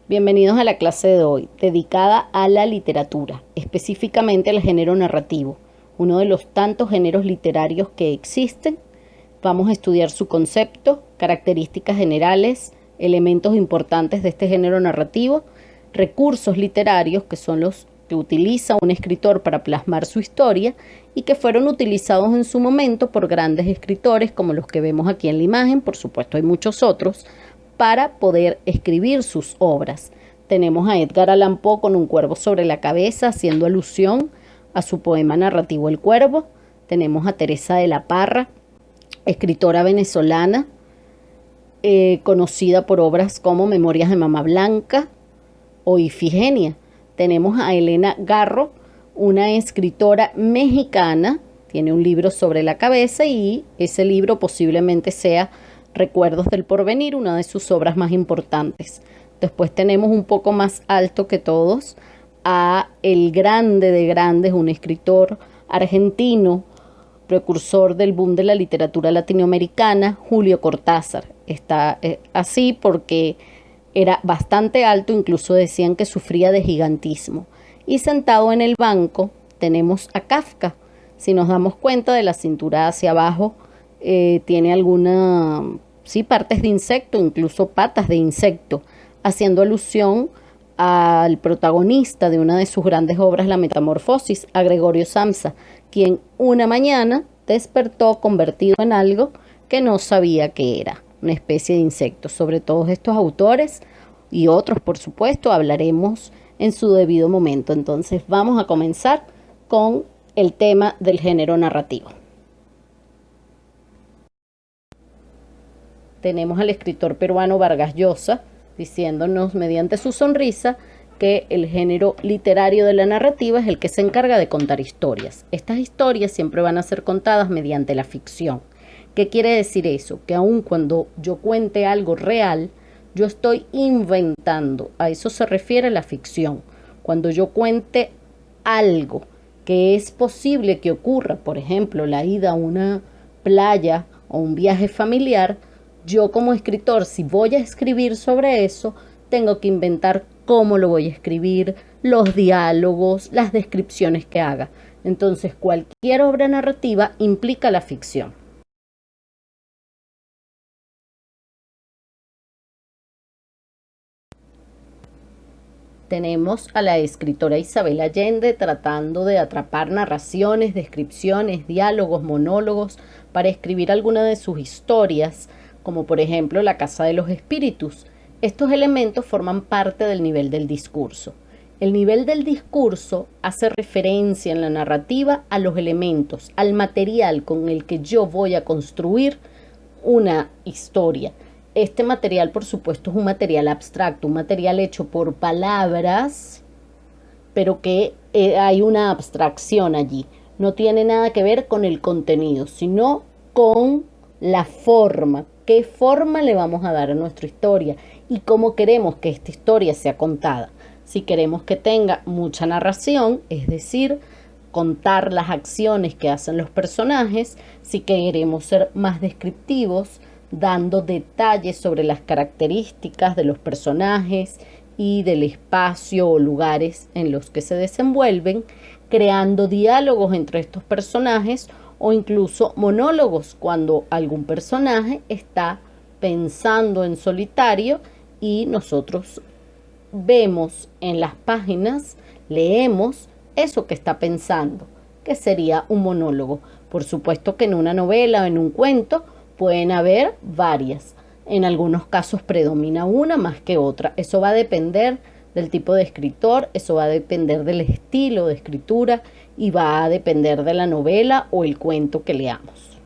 Bienvenidos a la clase de hoy, dedicada a la literatura, específicamente al género narrativo, uno de los tantos géneros literarios que existen. Vamos a estudiar su concepto, características generales, elementos importantes de este género narrativo, recursos literarios que son los que utiliza un escritor para plasmar su historia y que fueron utilizados en su momento por grandes escritores como los que vemos aquí en la imagen. Por supuesto hay muchos otros, para poder escribir sus obras. Tenemos a Edgar Allan Poe con Un cuervo sobre la cabeza, haciendo alusión a su poema narrativo El Cuervo. Tenemos a Teresa de la Parra, escritora venezolana, conocida por obras como Memorias de Mamá Blanca o Ifigenia. Tenemos a Elena Garro, una escritora mexicana, tiene un libro sobre la cabeza y ese libro posiblemente sea Recuerdos del Porvenir, una de sus obras más importantes. Después tenemos un poco más alto que todos a el grande de grandes, un escritor argentino, precursor del boom de la literatura latinoamericana, Julio Cortázar. Está así porque era bastante alto, incluso decían que sufría de gigantismo. Y sentado en el banco tenemos a Kafka. Si nos damos cuenta, de la cintura hacia abajo tiene algunas, sí, partes de insecto, incluso patas de insecto, haciendo alusión al protagonista de una de sus grandes obras, La Metamorfosis, a Gregorio Samsa, quien una mañana despertó convertido en algo que no sabía que era, una especie de insecto. Sobre todos estos autores y otros, por supuesto, hablaremos en su debido momento. Entonces vamos a comenzar con el tema del género narrativo. Tenemos al escritor peruano Vargas Llosa diciéndonos mediante su sonrisa que el género literario de la narrativa es el que se encarga de contar historias. Estas historias siempre van a ser contadas mediante la ficción. ¿Qué quiere decir eso? Que aun cuando yo cuente algo real, yo estoy inventando. A eso se refiere la ficción. Cuando yo cuente algo que es posible que ocurra, por ejemplo, la ida a una playa o un viaje familiar, yo como escritor, si voy a escribir sobre eso, tengo que inventar cómo lo voy a escribir, los diálogos, las descripciones que haga. Entonces, cualquier obra narrativa implica la ficción. Tenemos a la escritora Isabel Allende tratando de atrapar narraciones, descripciones, diálogos, monólogos para escribir alguna de sus historias, como por ejemplo La Casa de los Espíritus. Estos elementos forman parte del nivel del discurso. El nivel del discurso hace referencia en la narrativa a los elementos, al material con el que yo voy a construir una historia. Este material, por supuesto, es un material abstracto, un material hecho por palabras, pero que hay una abstracción allí. No tiene nada que ver con el contenido, sino con la forma. ¿Qué forma le vamos a dar a nuestra historia? Y cómo queremos que esta historia sea contada. Si queremos que tenga mucha narración, es decir, contar las acciones que hacen los personajes, si queremos ser más descriptivos, dando detalles sobre las características de los personajes y del espacio o lugares en los que se desenvuelven, creando diálogos entre estos personajes o incluso monólogos cuando algún personaje está pensando en solitario y nosotros vemos en las páginas, leemos eso que está pensando, que sería un monólogo. Por supuesto que en una novela o en un cuento pueden haber varias. En algunos casos predomina una más que otra. Eso va a depender del tipo de escritor, eso va a depender del estilo de escritura y va a depender de la novela o el cuento que leamos.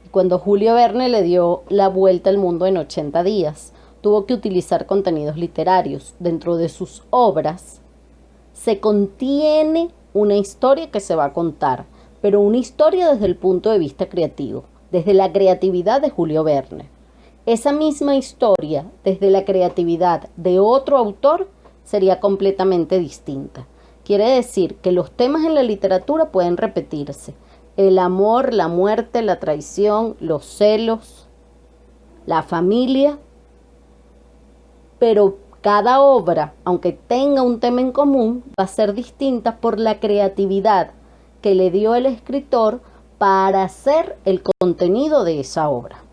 Cuando Julio Verne le dio la vuelta al mundo en 80 días, tuvo que utilizar contenidos literarios. Dentro de sus obras se contiene una historia que se va a contar, pero una historia desde el punto de vista creativo, desde la creatividad de Julio Verne. Esa misma historia, desde la creatividad de otro autor, sería completamente distinta. Quiere decir que los temas en la literatura pueden repetirse. El amor, la muerte, la traición, los celos, la familia, pero cada obra, aunque tenga un tema en común, va a ser distinta por la creatividad que le dio el escritor para hacer el contenido de esa obra.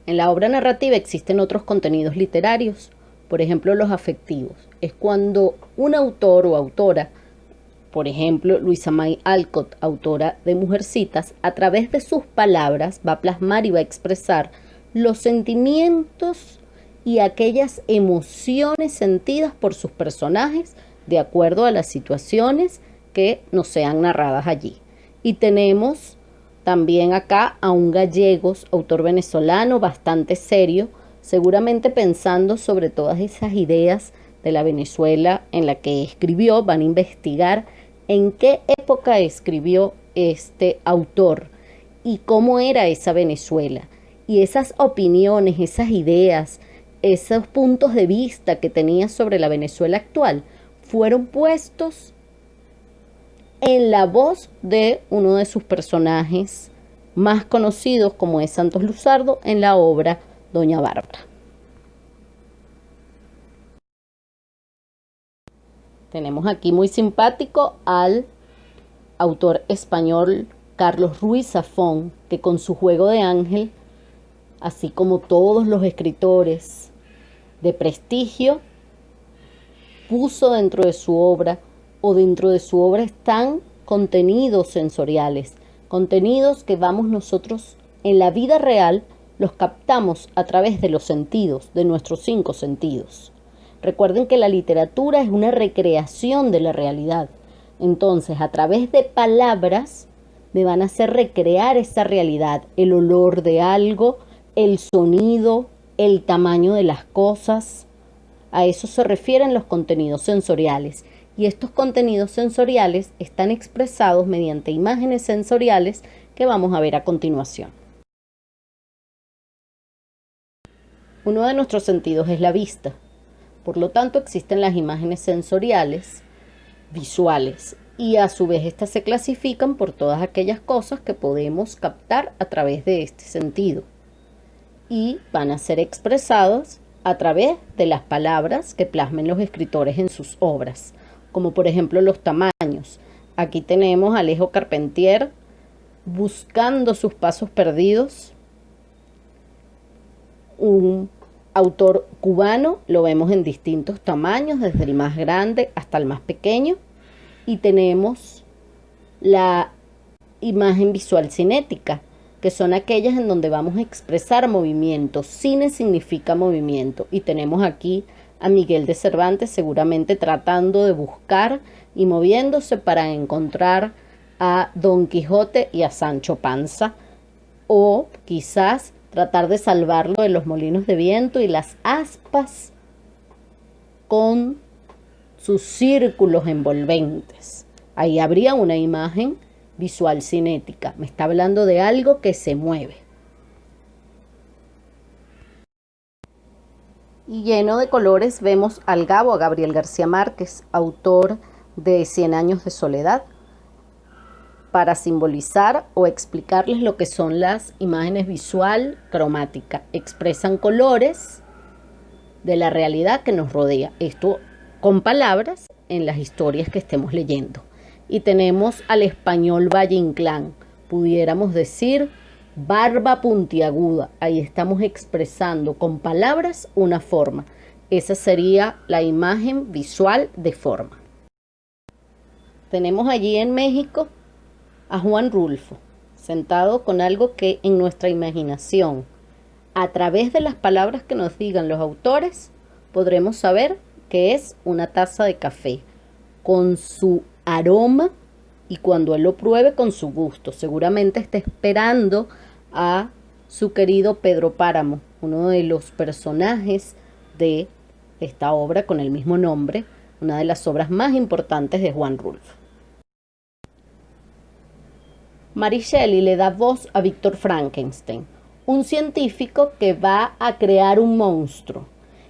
En la obra narrativa existen otros contenidos literarios, por ejemplo los afectivos. Es cuando un autor o autora, por ejemplo Louisa May Alcott, autora de Mujercitas, a través de sus palabras va a plasmar y va a expresar los sentimientos y aquellas emociones sentidas por sus personajes de acuerdo a las situaciones que nos sean narradas allí. Y tenemos también acá a un Gallegos, autor venezolano bastante serio, seguramente pensando sobre todas esas ideas de la Venezuela en la que escribió. Van a investigar en qué época escribió este autor y cómo era esa Venezuela. Y esas opiniones, esas ideas, esos puntos de vista que tenía sobre la Venezuela actual fueron puestos en la voz de uno de sus personajes más conocidos, como es Santos Luzardo, en la obra Doña Bárbara. Tenemos aquí muy simpático al autor español Carlos Ruiz Zafón, que con su Juego de Ángel, así como todos los escritores de prestigio, puso dentro de su obra, o dentro de su obra están contenidos sensoriales, contenidos que vamos nosotros en la vida real, los captamos a través de los sentidos, de nuestros 5 sentidos. Recuerden que la literatura es una recreación de la realidad. Entonces, a través de palabras, me van a hacer recrear esa realidad, el olor de algo, el sonido, el tamaño de las cosas. A eso se refieren los contenidos sensoriales. Y estos contenidos sensoriales están expresados mediante imágenes sensoriales que vamos a ver a continuación. Uno de nuestros sentidos es la vista. Por lo tanto, existen las imágenes sensoriales, visuales, y a su vez estas se clasifican por todas aquellas cosas que podemos captar a través de este sentido. Y van a ser expresadas a través de las palabras que plasmen los escritores en sus obras, como por ejemplo los tamaños. Aquí tenemos a Alejo Carpentier buscando sus pasos perdidos, un autor cubano, lo vemos en distintos tamaños, desde el más grande hasta el más pequeño, y tenemos la imagen visual cinética, que son aquellas en donde vamos a expresar movimiento. Cine significa movimiento, y tenemos aquí a Miguel de Cervantes seguramente tratando de buscar y moviéndose para encontrar a Don Quijote y a Sancho Panza, o quizás tratar de salvarlo de los molinos de viento y las aspas con sus círculos envolventes. Ahí habría una imagen visual cinética. Me está hablando de algo que se mueve. Y lleno de colores vemos al Gabo, a Gabriel García Márquez, autor de 100 años de soledad, para simbolizar o explicarles lo que son las imágenes visual cromática. Expresan colores de la realidad que nos rodea. Esto con palabras en las historias que estemos leyendo. Y tenemos al español Valle Inclán, pudiéramos decir barba puntiaguda. Ahí estamos expresando con palabras una forma. Esa sería la imagen visual de forma. Tenemos allí en México a Juan Rulfo, sentado con algo que en nuestra imaginación, a través de las palabras que nos digan los autores, podremos saber que es una taza de café, con su aroma, y cuando él lo pruebe, con su gusto. Seguramente está esperando a su querido Pedro Páramo, uno de los personajes de esta obra con el mismo nombre, una de las obras más importantes de Juan Rulfo. Mary Shelley le da voz a Víctor Frankenstein, un científico que va a crear un monstruo,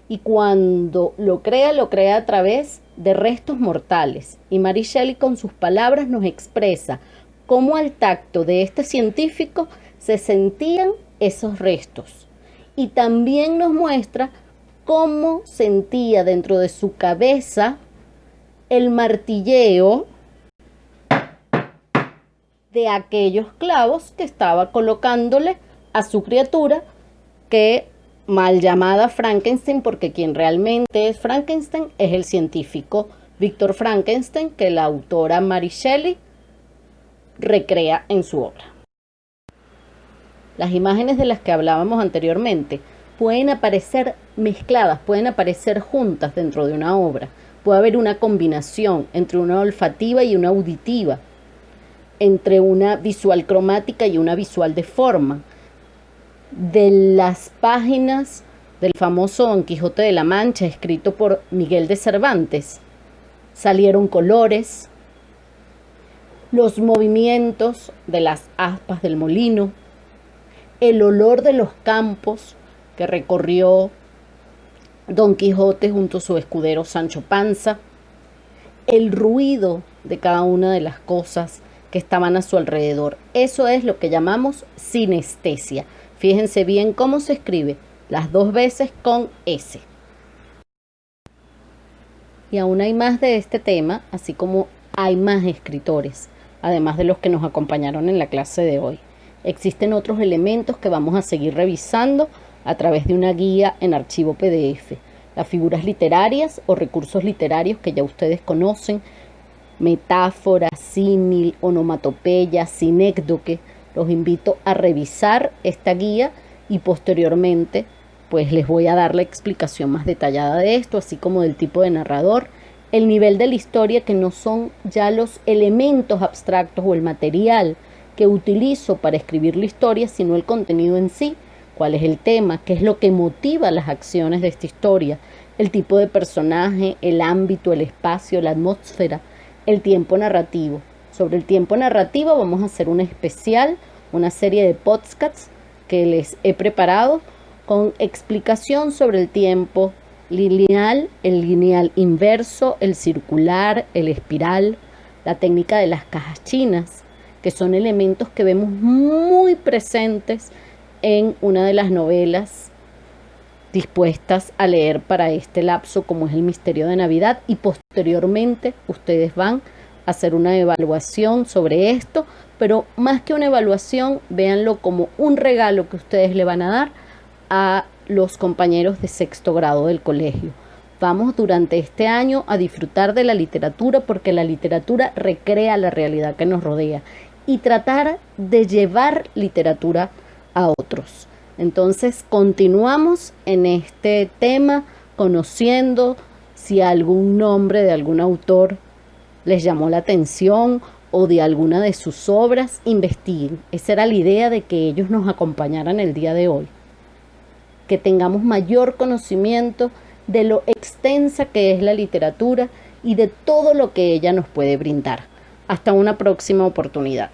y cuando lo crea a través de restos mortales. Y Mary Shelley con sus palabras nos expresa cómo al tacto de este científico se sentían esos restos. Y también nos muestra cómo sentía dentro de su cabeza el martilleo de aquellos clavos que estaba colocándole a su criatura, que mal llamada Frankenstein, porque quien realmente es Frankenstein es el científico Víctor Frankenstein, que la autora Mary Shelley recrea en su obra. Las imágenes de las que hablábamos anteriormente pueden aparecer mezcladas, pueden aparecer juntas dentro de una obra. Puede haber una combinación entre una olfativa y una auditiva, entre una visual cromática y una visual de forma. De las páginas del famoso Don Quijote de la Mancha, escrito por Miguel de Cervantes, salieron colores, los movimientos de las aspas del molino, el olor de los campos que recorrió Don Quijote junto a su escudero Sancho Panza, el ruido de cada una de las cosas que estaban a su alrededor. Eso es lo que llamamos sinestesia. Fíjense bien cómo se escribe, las dos veces con S. Y aún hay más de este tema, así como hay más escritores, además de los que nos acompañaron en la clase de hoy. Existen otros elementos que vamos a seguir revisando a través de una guía en archivo PDF. Las figuras literarias o recursos literarios que ya ustedes conocen, metáfora, símil, onomatopeya, sinécdoque. Los invito a revisar esta guía y posteriormente pues les voy a dar la explicación más detallada de esto, así como del tipo de narrador, el nivel de la historia, que no son ya los elementos abstractos o el material que utilizo para escribir la historia, sino el contenido en sí, cuál es el tema, qué es lo que motiva las acciones de esta historia, el tipo de personaje, el ámbito, el espacio, la atmósfera, el tiempo narrativo. Sobre el tiempo narrativo vamos a hacer un especial, una serie de podcasts que les he preparado con explicación sobre el tiempo lineal, el lineal inverso, el circular, el espiral, la técnica de las cajas chinas, que son elementos que vemos muy presentes en una de las novelas dispuestas a leer para este lapso, como es El Misterio de Navidad, y posteriormente ustedes van a hacer una evaluación sobre esto, pero más que una evaluación, véanlo como un regalo que ustedes le van a dar a los compañeros de sexto grado del colegio. Vamos durante este año a disfrutar de la literatura, porque la literatura recrea la realidad que nos rodea, y tratar de llevar literatura a otros. Entonces continuamos en este tema, conociendo si algún nombre de algún autor les llamó la atención o de alguna de sus obras. Investiguen. Esa era la idea de que ellos nos acompañaran el día de hoy, que tengamos mayor conocimiento de lo extensa que es la literatura y de todo lo que ella nos puede brindar. Hasta una próxima oportunidad.